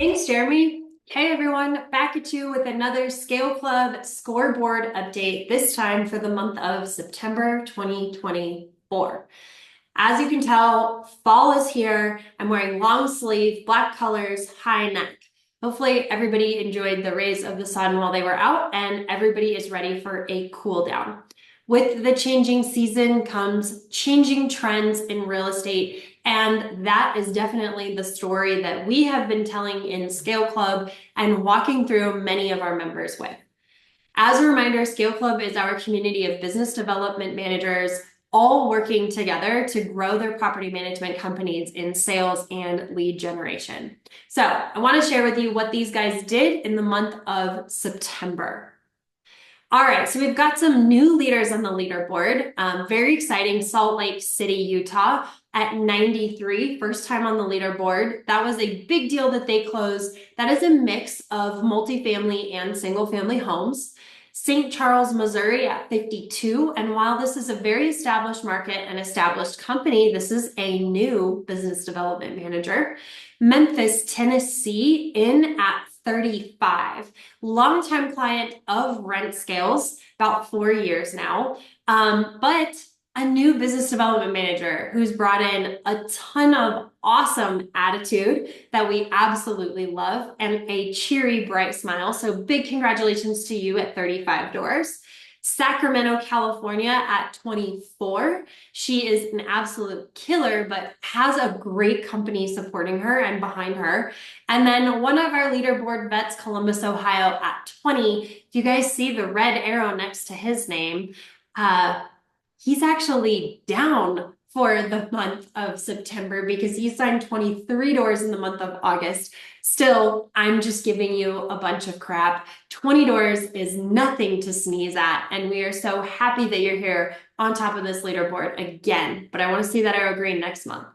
Thanks, Jeremy. Hey everyone, back at you with another Scale Club scoreboard update, this time for the month of September 2024. As you can tell, fall is here. I'm wearing long sleeve, black colors, high neck. Hopefully everybody enjoyed the rays of the sun while they were out and everybody is ready for a cool down. With the changing season comes changing trends in real estate, and that is definitely the story that we have been telling in Scale Club and walking through many of our members with. As a reminder, Scale Club is our community of business development managers all working together to grow their property management companies in sales and lead generation. So I want to share with you what these guys did in the month of September. All right, so we've got some new leaders on the leaderboard. Very exciting, Salt Lake City, Utah at 93, first time on the leaderboard. That was a big deal that they closed. That is a mix of multifamily and single family homes. St. Charles, Missouri at 52. And while this is a very established market and established company, this is a new business development manager. Memphis, Tennessee in at 35. Longtime client of Rent Scales, about 4 years now, but a new business development manager who's brought in a ton of awesome attitude that we absolutely love and a cheery, bright smile. So big congratulations to you at 35 doors. Sacramento, California at 24. She is an absolute killer, but has a great company supporting her and behind her. And then one of our leaderboard vets, Columbus, Ohio at 20. If you guys see the red arrow next to his name, he's actually down for the month of September because he signed 23 doors in the month of August. Still, I'm just giving you a bunch of crap. 20 doors is nothing to sneeze at, and we are so happy that you're here on top of this leaderboard again, but I want to see that arrow green next month.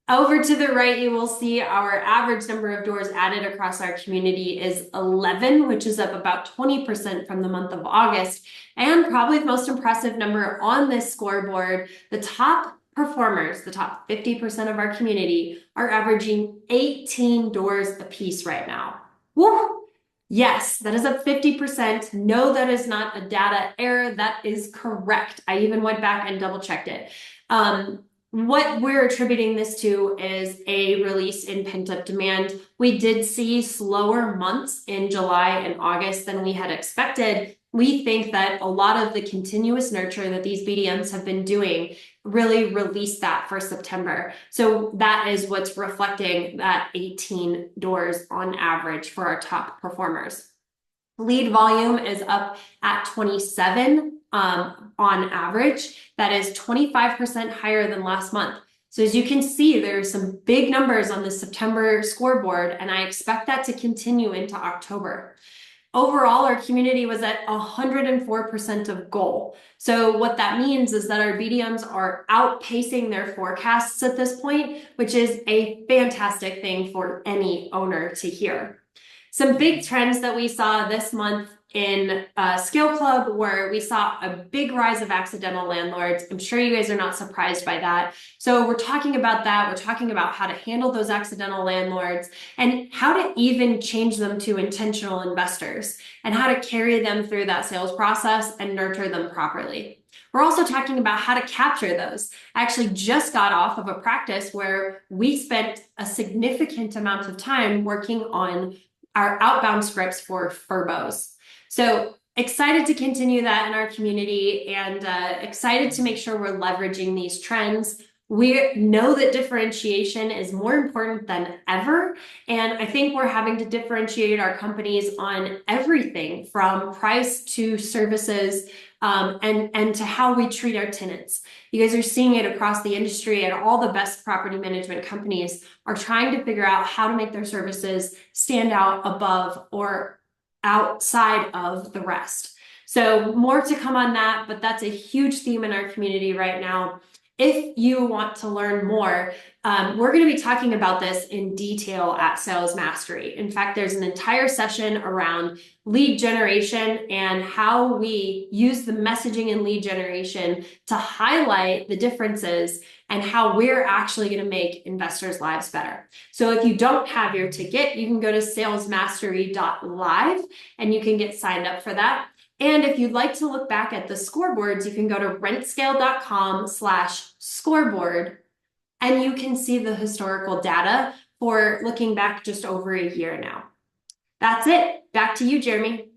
Over to the right, you will see our average number of doors added across our community is 11, which is up about 20% from the month of August. And probably the most impressive number on this scoreboard, the top performers, the top 50% of our community, are averaging 18 doors a piece right now. Woo! Yes, that is up 50%. No, that is not a data error. That is correct. I even went back and double checked it. What we're attributing this to is a release in pent-up demand. We did see slower months in July and August than we had expected. We think that a lot of the continuous nurture that these BDMs have been doing really released that for September. So that is what's reflecting that 18 doors on average for our top performers. Lead volume is up at 27 on average. That is 25% higher than last month. So as you can see, there are some big numbers on the September scoreboard, and I expect that to continue into October. Overall, our community was at 104% of goal. So what that means is that our BDMs are outpacing their forecasts at this point, which is a fantastic thing for any owner to hear. Some big trends that we saw this month in Scale Club where we saw a big rise of accidental landlords. I'm sure you guys are not surprised by that. So we're talking about that. We're talking about how to handle those accidental landlords and how to even change them to intentional investors and how to carry them through that sales process and nurture them properly. We're also talking about how to capture those. I actually just got off of a practice where we spent a significant amount of time working on our outbound scripts for furbos. So excited to continue that in our community and excited to make sure we're leveraging these trends. We know that differentiation is more important than ever. And I think we're having to differentiate our companies on everything from price to services and to how we treat our tenants. You guys are seeing it across the industry, and all the best property management companies are trying to figure out how to make their services stand out above or outside of the rest. So more to come on that, but that's a huge theme in our community right now. If you want to learn more, we're going to be talking about this in detail at Sales Mastery. In fact, there's an entire session around lead generation and how we use the messaging and lead generation to highlight the differences and how we're actually going to make investors' lives better. So if you don't have your ticket, you can go to salesmastery.live and you can get signed up for that. And if you'd like to look back at the scoreboards, you can go to rentscale.com/scoreboard and you can see the historical data for looking back just over a year now. That's it. Back to you, Jeremy.